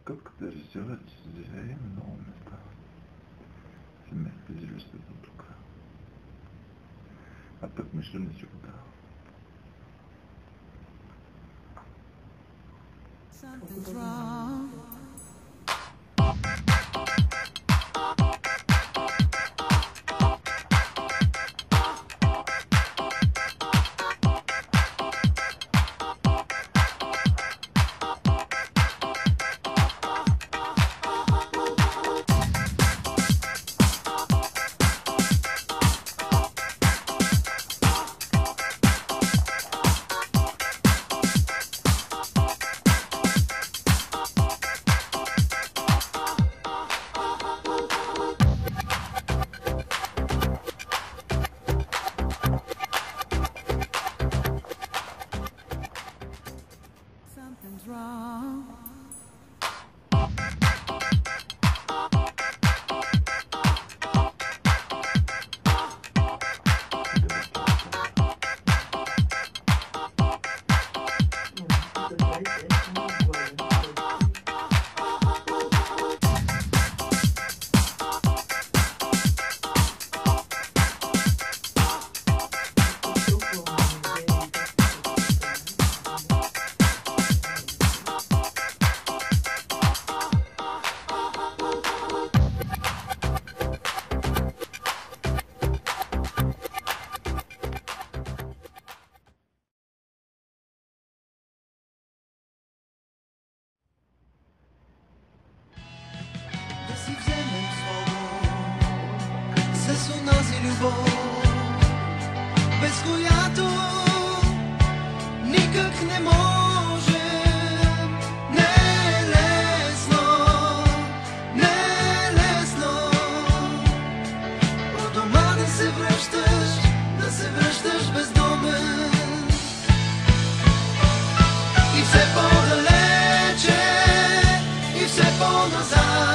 Къпката режисьора, че живее много места. Семейства жилищата тук. А пък нищо не си го дава. Something's wrong. Something's wrong. Си вземем слово с онази любов, без която никак не може. Не е лесно, не е лесно от дома да се връщаш бездомен и все по-далече, и все по-назад.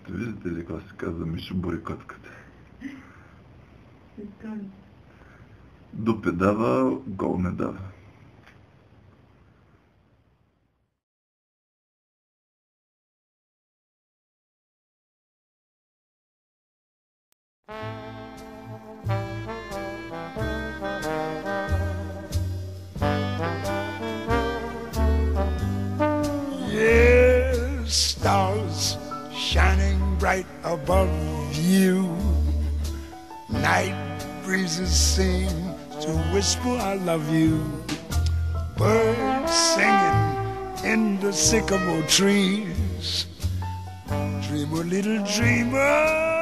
Виждате ли какво се казва Мишо Борикотката? Дупе дава, гол не дава. Yes, stars shining bright above you. Night breezes seem to whisper I love you. Birds singing in the sycamore trees. Dreamer, little dreamer,